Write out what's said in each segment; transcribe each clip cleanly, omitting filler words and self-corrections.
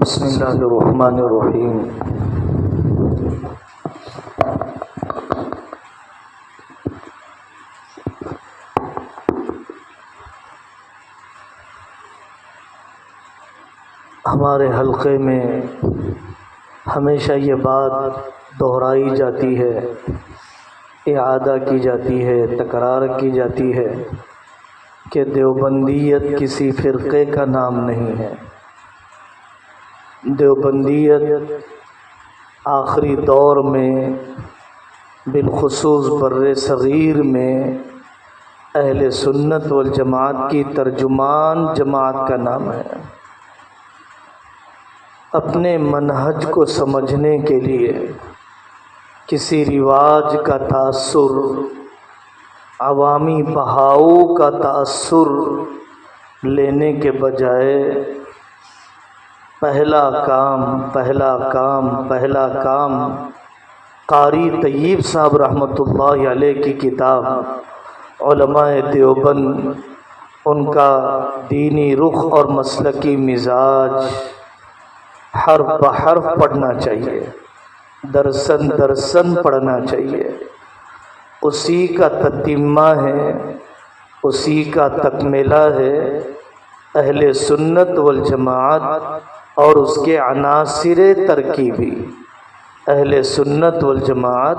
بسم اللہ الرحمن الرحیم۔ ہمارے حلقے میں ہمیشہ یہ بات دہرائی جاتی ہے، اعادہ کی جاتی ہے، تکرار کی جاتی ہے کہ دیوبندیت کسی فرقے کا نام نہیں ہے۔ دیوبندیت آخری دور میں بالخصوص بر صغیر میں اہل سنت والجماعت کی ترجمان جماعت کا نام ہے۔ اپنے منہج کو سمجھنے کے لیے کسی رواج کا تاثر، عوامی بہاؤ کا تاثر لینے کے بجائے پہلا کام قاری طیب صاحب رحمۃ اللہ علیہ کی کتاب علماء دیوبند، ان کا دینی رخ اور مسلکی مزاج حرف بحرف پڑھنا چاہیے، درسن پڑھنا چاہیے۔ اسی کا تتمہ ہے، اسی کا تکملہ ہے اہل سنت والجماعت اور اس کے عناصر ترکیبی۔ اہل سنت والجماعت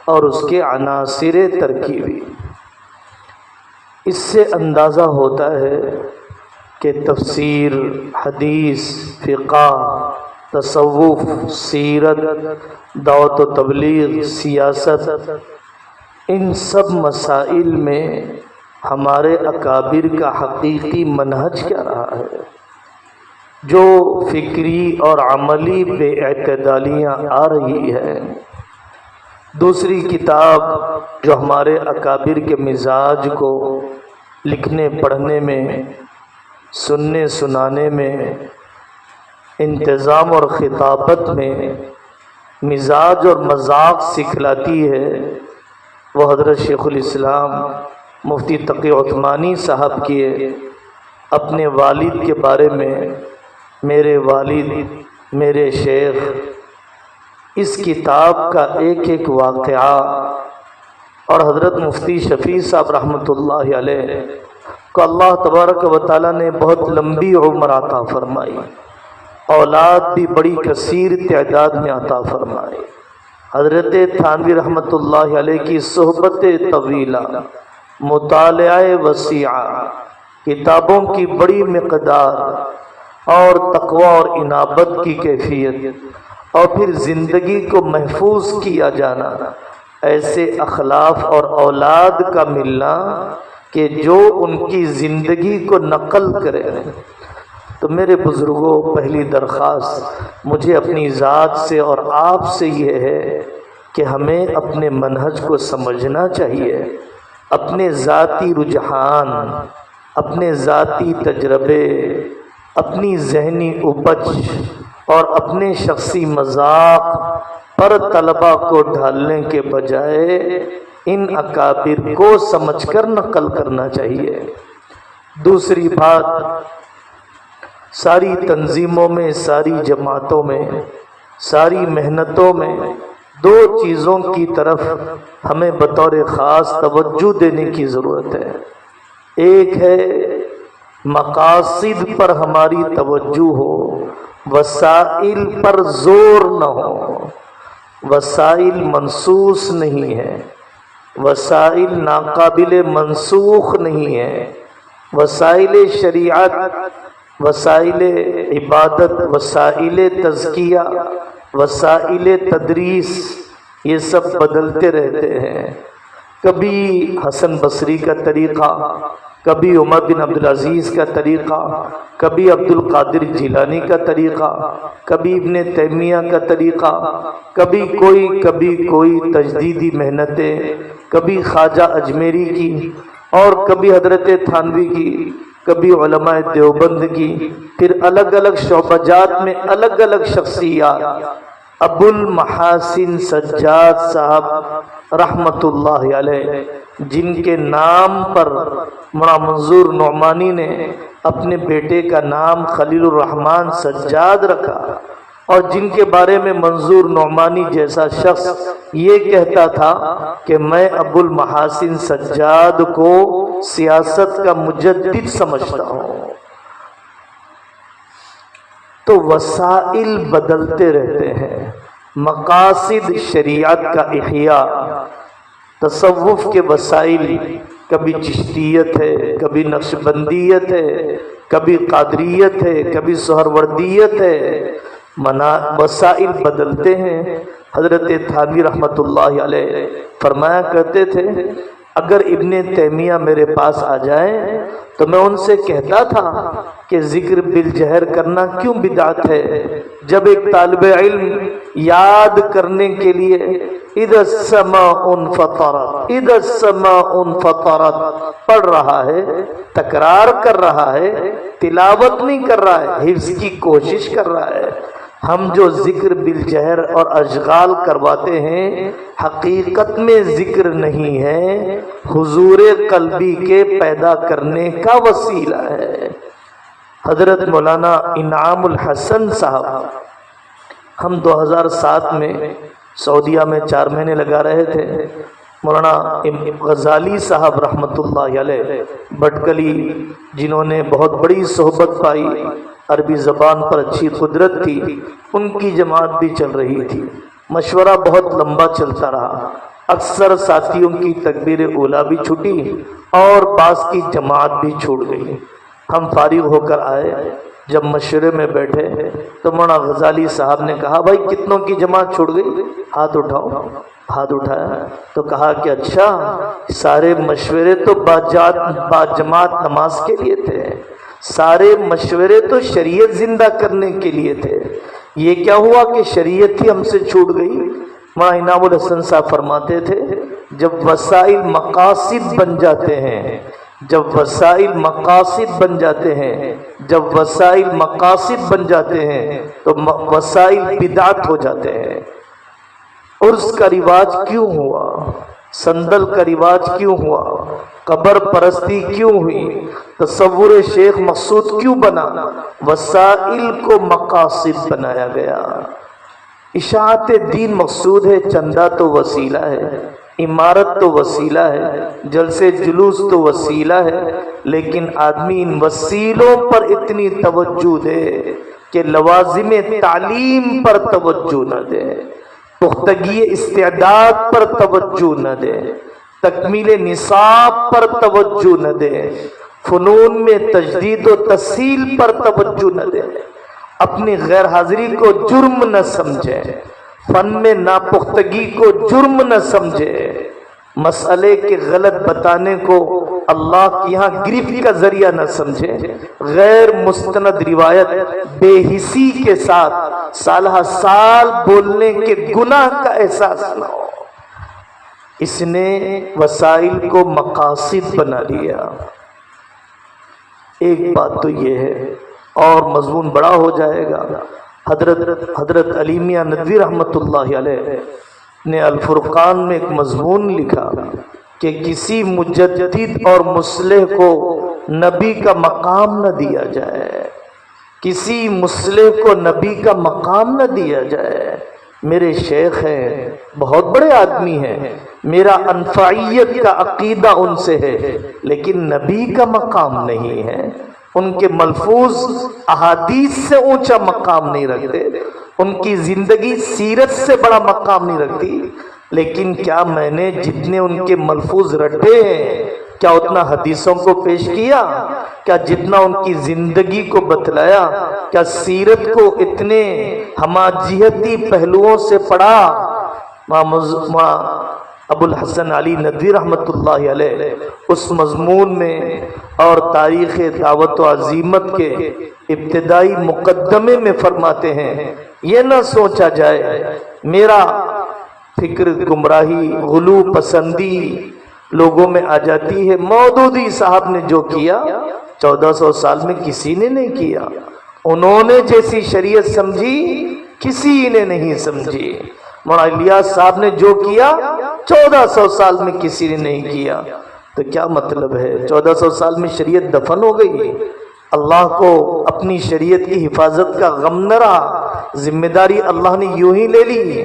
اور اس کے عناصر ترکیبی، اس سے اندازہ ہوتا ہے کہ تفسیر، حدیث، فقہ، تصوف، سیرت، دعوت و تبلیغ، سیاست، ان سب مسائل میں ہمارے اکابر کا حقیقی منہج کیا رہا ہے۔ جو فکری اور عملی بے اعتدالیاں آ رہی ہے۔ دوسری کتاب جو ہمارے اکابر کے مزاج کو لکھنے پڑھنے میں، سننے سنانے میں، انتظام اور خطابت میں مزاج اور مذاق سکھلاتی ہے، وہ حضرت شیخ الاسلام مفتی تقی عثمانی صاحب کی اپنے والد کے بارے میں، میرے والد میرے شیخ، اس کتاب کا ایک ایک واقعہ، اور حضرت مفتی شفیع صاحب رحمۃ اللہ علیہ کو اللہ تبارک و تعالیٰ نے بہت لمبی عمر عطا فرمائی، اولاد بھی بڑی کثیر تعداد میں عطا فرمائی۔ حضرت تھانوی رحمۃ اللہ علیہ کی صحبت طویلہ، مطالعہ وسیعہ، کتابوں کی بڑی مقدار اور تقوی اور انابت کی کیفیت، اور پھر زندگی کو محفوظ کیا جانا، ایسے اخلاف اور اولاد کا ملنا کہ جو ان کی زندگی کو نقل کرے۔ تو میرے بزرگوں، پہلی درخواست مجھے اپنی ذات سے اور آپ سے یہ ہے کہ ہمیں اپنے منہج کو سمجھنا چاہیے، اپنے ذاتی رجحان، اپنے ذاتی تجربے، اپنی ذہنی اپج اور اپنے شخصی مذاق پر طلبہ کو ڈھالنے کے بجائے ان اکابر کو سمجھ کر نقل کرنا چاہیے۔ دوسری بات، ساری تنظیموں میں، ساری جماعتوں میں، ساری محنتوں میں دو چیزوں کی طرف ہمیں بطور خاص توجہ دینے کی ضرورت ہے۔ ایک ہے مقاصد پر ہماری توجہ ہو، وسائل پر زور نہ ہو۔ وسائل منسوس نہیں ہے، وسائل ناقابل منسوخ نہیں ہے، وسائل شریعت، وسائل عبادت، وسائل تزکیہ، وسائل تدریس، یہ سب بدلتے رہتے ہیں۔ کبھی حسن بصری کا طریقہ، کبھی عمر بن عبدالعزیز کا طریقہ، کبھی عبد القادر جیلانی کا طریقہ، کبھی ابن تیمیہ کا طریقہ، کبھی کوئی تجدیدی محنتیں، کبھی خواجہ اجمیری کی، اور کبھی حضرت تھانوی کی، کبھی علماء دیوبند کی، پھر الگ الگ شعبجات میں الگ الگ شخصیات۔ ابو المحاسن سجاد صاحب رحمۃ اللہ علیہ جن کے نام پر مولانا منظور نعمانی نے اپنے بیٹے کا نام خلیل الرحمن سجاد رکھا، اور جن کے بارے میں منظور نعمانی جیسا شخص یہ کہتا تھا کہ میں ابو المحاسن سجاد کو سیاست کا مجدد سمجھتا ہوں۔ تو وسائل بدلتے رہتے ہیں، مقاصد شریعت کا احیاء، تصوف کے وسائل کبھی چشتیت ہے، کبھی نقشبندیت ہے، کبھی قادریت ہے، کبھی سہروردیت ہے، وسائل بدلتے ہیں۔ حضرت تھانوی رحمۃ اللہ علیہ فرمایا کرتے تھے اگر ابن تیمیہ میرے پاس آ جائیں تو میں ان سے کہتا تھا کہ ذکر بالجہر کرنا کیوں بدعت ہے، جب ایک طالب علم یاد کرنے کے لیے اذا السماء انفطرت اذا السماء انفطرت پڑھ رہا ہے، تکرار کر رہا ہے، تلاوت نہیں کر رہا ہے، حفظ کی کوشش کر رہا ہے۔ ہم جو ذکر بالجہر اور اشغال کرواتے ہیں حقیقت میں ذکر نہیں ہے، حضور قلبی کے پیدا کرنے کا وسیلہ ہے۔ حضرت مولانا انعام الحسن صاحب ہم 2007 میں سعودیہ میں 4 مہینے لگا رہے تھے۔ مولانا غزالی صاحب رحمۃ اللہ علیہ بٹکلی، جنہوں نے بہت بڑی صحبت پائی، عربی زبان پر اچھی قدرت تھی، ان کی جماعت بھی چل رہی تھی۔ مشورہ بہت لمبا چلتا رہا، اکثر ساتھیوں کی تکبیر اولیٰ بھی چھوٹی اور بعض کی جماعت بھی چھوٹ گئی۔ ہم فارغ ہو کر آئے، جب مشورے میں بیٹھے تو مولانا غزالی صاحب نے کہا بھائی کتنوں کی جماعت چھوٹ گئی، ہاتھ اٹھاؤ۔ ہاتھ اٹھایا تو کہا کہ اچھا سارے مشورے تو باجماعت نماز کے لیے تھے، سارے مشورے تو شریعت زندہ کرنے کے لیے تھے، یہ کیا ہوا کہ شریعت ہی ہم سے چھوٹ گئی؟ مولانا انعام الحسن صاحب فرماتے تھے جب وسائل مقاصد بن جاتے ہیں، جب وسائل مقاصد بن جاتے ہیں، جب وسائل مقاصد بن جاتے ہیں تو وسائل بدعت ہو جاتے ہیں۔ عرس کا رواج کیوں ہوا؟ صندل کا رواج کیوں ہوا؟ قبر پرستی کیوں ہوئی؟ تصور شیخ مقصود کیوں بنا؟ وسائل کو مقاصد بنایا گیا۔ اشاعت دین مقصود ہے، چندہ تو وسیلہ ہے، عمارت تو وسیلہ ہے، جلسے جلوس تو وسیلہ ہے، لیکن آدمی ان وسیلوں پر اتنی توجہ دے کہ لوازم تعلیم پر توجہ نہ دے، پختگی استعداد پر توجہ نہ دے، تکمیل نصاب پر توجہ نہ دے، فنون میں تجدید و تسہیل پر توجہ نہ دے، اپنی غیر حاضری کو جرم نہ سمجھے، فن میں ناپختگی کو جرم نہ سمجھے، مسئلے کے غلط بتانے کو اللہ کی یہاں گرفت کا ذریعہ نہ سمجھے، غیر مستند روایت بے حسی کے ساتھ سالہ سال بولنے کے گناہ کا احساس نہ ہو۔ اس نے وسائل کو مقاصد بنا لیا۔ ایک بات تو یہ ہے اور مضمون بڑا ہو جائے گا، حضرت علی میاں ندوی رحمۃ اللہ علیہ نے الفرقان میں ایک مضمون لکھا کہ کسی مجدد اور مصلح کو نبی کا مقام نہ دیا جائے، کسی مصلح کو نبی کا مقام نہ دیا جائے۔ میرے شیخ ہیں، بہت بڑے آدمی ہیں، میرا انفعیت کا عقیدہ ان سے ہے، لیکن نبی کا مقام نہیں ہے، ان کے ملفوظ احادیث سے اونچا مقام نہیں رکھتے، ان کی زندگی سیرت سے بڑا مقام نہیں رکھتی، لیکن کیا میں نے جتنے ان کے ملفوظ رٹے ہیں کیا اتنا حدیثوں کو پیش کیا؟ کیا جتنا ان کی زندگی کو بتلایا؟ کیا سیرت کو اتنے ہماجہتی پہلوؤں سے پڑھا؟ ابو الحسن علی ندوی رحمۃ اللہ علیہ اس مضمون میں اور تاریخ دعوت و عزیمت کے ابتدائی مقدمے میں فرماتے ہیں یہ نہ سوچا جائے میرا فکر گمراہی غلو پسندی لوگوں میں آ جاتی ہے، مودودی صاحب نے جو کیا 1400 سال میں کسی نے نہیں کیا، انہوں نے جیسی شریعت سمجھی کسی نے نہیں سمجھی، مولانا الیاس صاحب نے جو کیا 1400 سال میں کسی نے نہیں کیا، تو کیا مطلب ہے 1400 سال میں شریعت دفن ہو گئی؟ اللہ کو اپنی شریعت کی حفاظت کا غم نہ رہا، ذمہ داری اللہ نے یوں ہی لے لی؟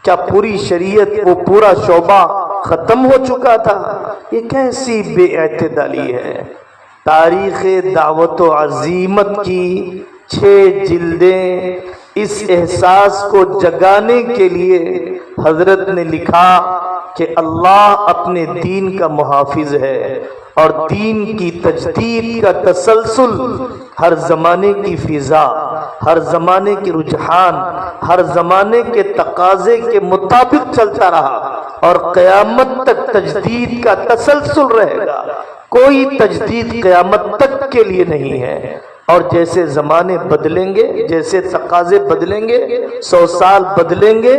کیا پوری شریعت وہ پورا شعبہ ختم ہو چکا تھا؟ یہ کیسی بے اعتدالی ہے؟ تاریخ دعوت و عزیمت کی 6 جلدیں اس احساس کو جگانے کے لیے حضرت نے لکھا کہ اللہ اپنے دین کا محافظ ہے، اور دین کی تجدید کا تسلسل ہر زمانے کی فضا، ہر زمانے کے رجحان، ہر زمانے کے تقاضے کے مطابق چلتا رہا، اور قیامت تک تجدید کا تسلسل رہے گا۔ کوئی تجدید قیامت تک کے لیے نہیں ہے، اور جیسے زمانے بدلیں گے، جیسے تقاضے بدلیں گے، 100 سال بدلیں گے،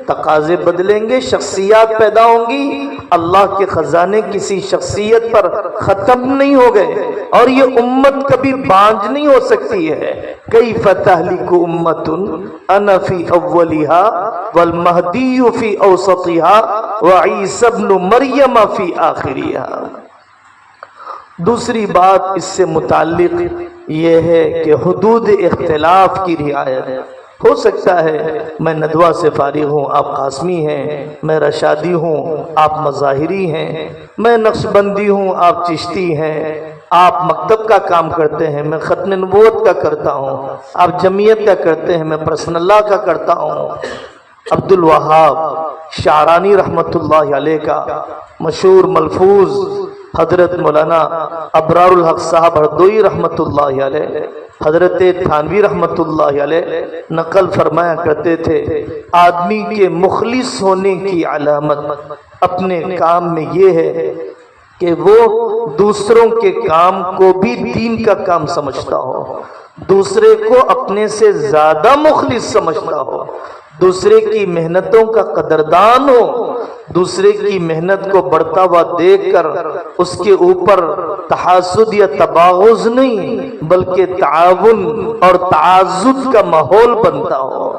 تقاضے بدلیں گے، شخصیات پیدا ہوں گی، اللہ کے خزانے کسی شخصیت پر ختم نہیں ہو گئے، اور یہ امت کبھی بانج نہیں ہو سکتی ہے۔ کیف تہلک امۃ انا فی اولھا والمہدی فی اوسطھا وعیسی ابن مریم فی آخرھا۔ دوسری بات اس سے متعلق یہ ہے کہ حدود اختلاف کی رعایت۔ ہو سکتا ہے میں ندوہ سے فارغ ہوں، آپ قاسمی ہیں، میں رشادی ہوں، آپ مظاہری ہیں، میں نقشبندی ہوں، آپ چشتی ہیں، آپ مکتب کا کام کرتے ہیں، میں ختم نبوت کا کرتا ہوں، آپ جمعیت کا کرتے ہیں، میں پرسن اللہ کا کرتا ہوں۔ عبد الوہاب شعرانی رحمت اللہ علیہ کا مشہور ملفوظ حضرت مولانا ابرار الحق صاحب ہردوئی رحمت اللہ علیہ، حضرت تھانوی رحمت اللہ علیہ نقل فرمایا کرتے تھے، آدمی کے مخلص ہونے کی علامت اپنے کام میں یہ ہے کہ وہ دوسروں کے کام کو بھی دین کا کام سمجھتا ہو، دوسرے کو اپنے سے زیادہ مخلص سمجھتا ہو، دوسرے کی محنتوں کا قدردان ہو، دوسرے کی محنت کو بڑھتا ہوا دیکھ کر اس کے اوپر تحاسد یا تباغض نہیں بلکہ تعاون اور تعاضد کا ماحول بنتا ہو۔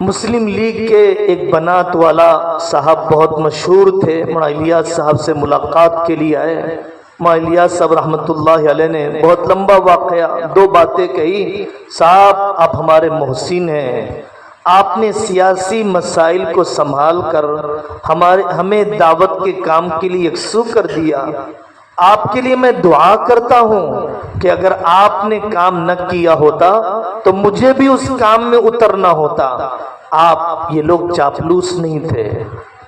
مسلم لیگ کے ایک بنات والا صاحب بہت مشہور تھے، مولانا الیاس صاحب سے ملاقات کے لیے آئے۔ مولانا الیاس صاحب رحمت اللہ علیہ نے بہت لمبا واقعہ، 2 باتیں کہی۔ صاحب آپ ہمارے محسن ہیں، آپ نے سیاسی مسائل کو سنبھال کر ہمیں دعوت کے کام کے لیے یکسو کر دیا۔ آپ کے لیے میں دعا کرتا ہوں کہ اگر آپ نے کام نہ کیا ہوتا تو مجھے بھی اس کام میں اترنا ہوتا۔ آپ یہ لوگ چاپلوس نہیں تھے،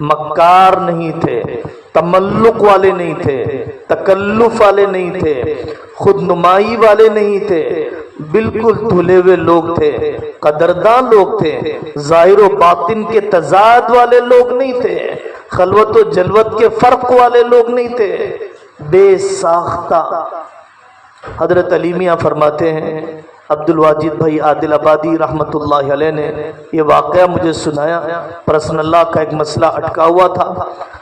مکار نہیں تھے، تملق والے نہیں تھے، تکلف والے نہیں تھے، خود نمائی والے نہیں تھے، بالکل دھلے ہوئے لوگ تھے، قدردان لوگ تھے، ظاہر و باطن کے تضاد والے لوگ نہیں تھے، خلوت و جلوت کے فرق والے لوگ نہیں تھے، بے ساختہ۔ حضرت علی میاں فرماتے ہیں، عبد الواجد بھائی عادل آبادی رحمت اللہ علیہ نے یہ واقعہ مجھے سنایا، پرسن اللہ کا ایک مسئلہ اٹکا ہوا تھا۔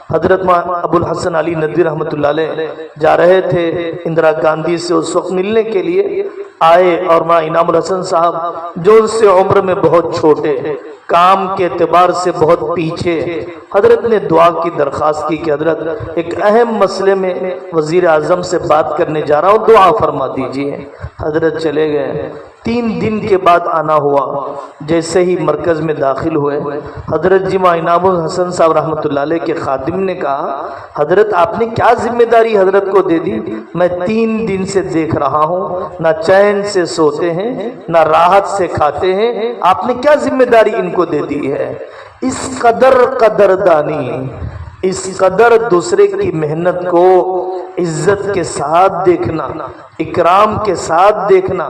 حضرت ابو الحسن علی ندوی رحمت اللہ علیہ جا رہے تھے اندرا گاندھی سے اس وقت ملنے کے لیے، آئے اور مولانا انعام الحسن صاحب جو ان سے عمر میں بہت چھوٹے، کام کے اعتبار سے بہت پیچھے، حضرت نے دعا کی درخواست کی کہ حضرت ایک اہم مسئلے میں وزیر اعظم سے بات کرنے جا رہا ہوں، دعا فرما دیجئے۔ حضرت چلے گئے، 3 دن کے بعد آنا ہوا۔ جیسے ہی مرکز میں داخل ہوئے، حضرت جی مولانا انعام الحسن صاحب رحمۃ اللہ علیہ کے خادم نے کہا، حضرت آپ نے کیا ذمہ داری حضرت کو دے دی؟ میں 3 دن سے دیکھ رہا ہوں، نہ چین سے سوتے ہیں نہ راحت سے کھاتے ہیں، آپ نے کیا ذمہ داری ان کو دے دی ہے؟ اس قدر قدردانی، اس قدر دوسرے کی محنت کو عزت کے ساتھ دیکھنا، اکرام کے ساتھ دیکھنا،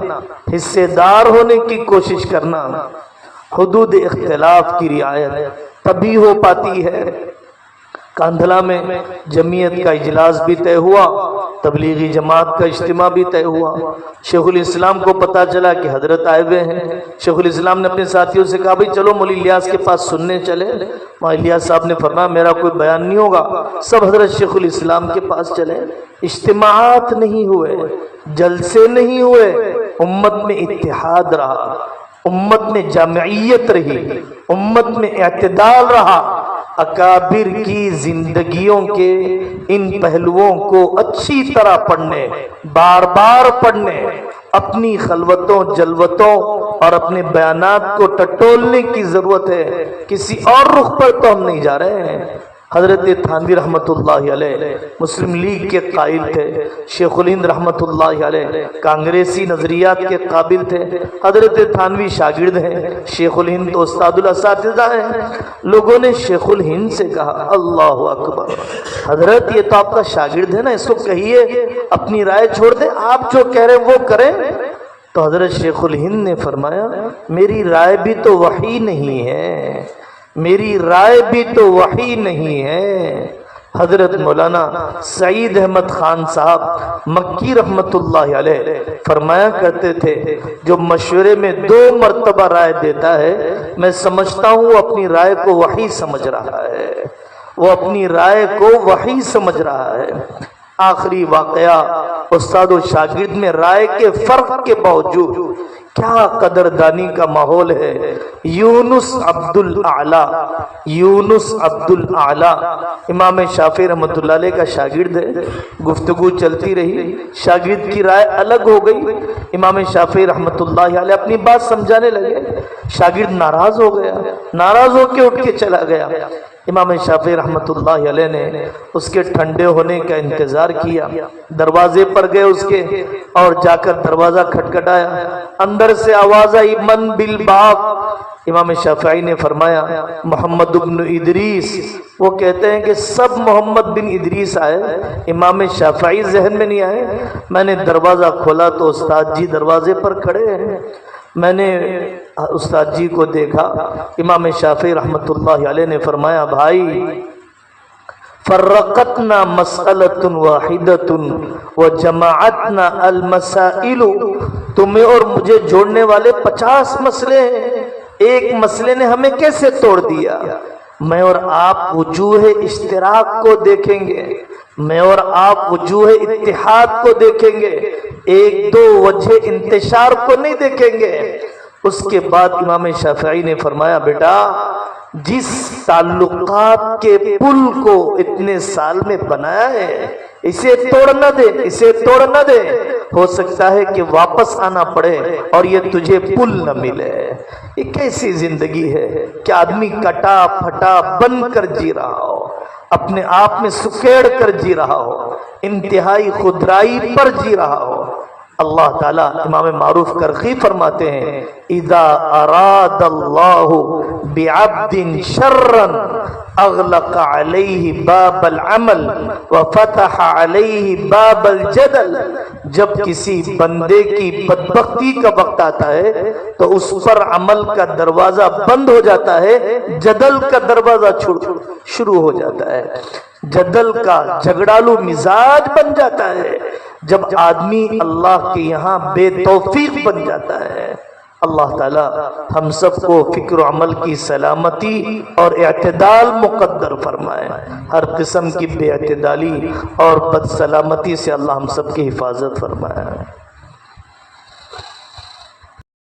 حصے دار ہونے کی کوشش کرنا، حدود اختلاف کی رعایت تبھی ہو پاتی ہے۔ کاندھلا میں جمعیت کا اجلاس بھی طے ہوا، تبلیغی جماعت کا اجتماع بھی طے ہوا۔ شیخ الاسلام کو پتا چلا کہ حضرت آئے ہوئے ہیں، شیخ الاسلام نے اپنے ساتھیوں سے کہا، بھئی چلو مولوی الیاس کے پاس سننے چلے۔ مولانا الیاس صاحب نے فرمایا میرا کوئی بیان نہیں ہوگا، سب حضرت شیخ الاسلام کے پاس چلے۔ اجتماعات نہیں ہوئے، جلسے نہیں ہوئے، امت میں اتحاد رہا، امت میں جامعیت رہی، امت میں اعتدال رہا۔ اکابر کی زندگیوں کے ان پہلوؤں کو اچھی طرح پڑھنے، بار بار پڑھنے، اپنی خلوتوں جلوتوں اور اپنے بیانات کو ٹٹولنے کی ضرورت ہے۔ کسی اور رخ پر تو ہم نہیں جا رہے ہیں۔ حضرت تھانوی رحمۃ اللہ علیہ مسلم لیگ کے قائل تھے، شیخ الہند رحمۃ اللہ علیہ کانگریسی نظریات کے قابل تھے۔ حضرت تھانوی شاگرد ہیں، شیخ الہند تو استاد الاساتذہ ہیں۔ لوگوں نے شیخ الہند سے کہا اللہ اکبر، حضرت یہ تو آپ کا شاگرد ہے نا، اس کو کہیے اپنی رائے چھوڑ دیں، آپ جو کہہ رہے ہیں وہ کریں۔ تو حضرت شیخ الہند نے فرمایا میری رائے بھی تو وحی نہیں ہے، میری رائے بھی تو وحی نہیں ہے۔ حضرت مولانا سعید احمد خان صاحب مکی رحمت اللہ علیہ فرمایا کرتے تھے جو مشورے میں 2 مرتبہ رائے دیتا ہے میں سمجھتا ہوں وہ اپنی رائے کو وحی سمجھ رہا ہے، وہ اپنی رائے کو وحی سمجھ رہا ہے۔ آخری واقعہ استاد و شاگرد میں رائے کے فرق کے باوجود کیا قدردانی کا ماحول ہے۔ یونس عبد الاعلی، یونس عبد الاعلی امام شافعی رحمۃ اللہ علیہ کا شاگرد ہے۔ گفتگو چلتی رہی، شاگرد کی رائے الگ ہو گئی، امام شافعی رحمۃ اللہ علیہ اپنی بات سمجھانے لگے، شاگرد ناراض ہو گیا، ناراض ہو کے اٹھ کے چلا گیا۔ امام شافعی رحمۃ اللہ علیہ نے اس کے ٹھنڈے ہونے کا انتظار کیا، دروازے پر گئے اس کے اور جا کر دروازہ کھٹکھٹایا، اندر سے آواز آئی من بالباب۔ امام شافعی نے فرمایا محمد بن ادریس۔ وہ کہتے ہیں کہ سب محمد بن ادریس آئے، امام شافعی ذہن میں نہیں آئے۔ میں نے دروازہ کھولا تو استاد جی دروازے پر کھڑے ہیں، میں نے استاد جی کو دیکھا۔ امام شافعی رحمۃ اللہ علیہ نے فرمایا بھائی فرقتنا مسئلۃ واحدۃ وجمعتنا المسائل، تمہیں اور مجھے جوڑنے والے 50 مسئلے ہیں، ایک مسئلے نے ہمیں کیسے توڑ دیا؟ میں اور آپ وجوہ اشتراک کو دیکھیں گے، میں اور آپ وجوہ اتحاد کو دیکھیں گے، 1-2 وجہ انتشار کو نہیں دیکھیں گے۔ اس کے بعد امام شافعی نے فرمایا بیٹا جس تعلقات کے پل کو اتنے سال میں بنایا ہے اسے توڑ نہ دے، اسے توڑ نہ دے، ہو سکتا ہے کہ واپس آنا پڑے اور یہ تجھے پل نہ ملے۔ یہ کیسی زندگی ہے کہ آدمی کٹا پھٹا بن کر جی رہا ہو، اپنے آپ میں سکیڑ کر جی رہا ہو، انتہائی خودرائی پر جی رہا ہو۔ اللہ تعالیٰ امام معروف کرخی فرماتے ہیں اذا اراد اللہ بعبد شرا اغلق علیہ باب العمل وفتح علیہ باب الجدل، جب کسی بندے کی بدبختی کا وقت آتا ہے تو اس پر عمل کا دروازہ بند ہو جاتا ہے، جدل کا دروازہ شروع ہو جاتا ہے، جدل کا جھگڑالو مزاج بن جاتا ہے جب آدمی اللہ کے یہاں بے توفیق بن جاتا ہے۔ اللہ تعالی ہم سب کو فکر و عمل کی سلامتی اور اعتدال مقدر فرمائے، ہر قسم کی بے اعتدالی اور بد سلامتی سے اللہ ہم سب کی حفاظت فرمائے۔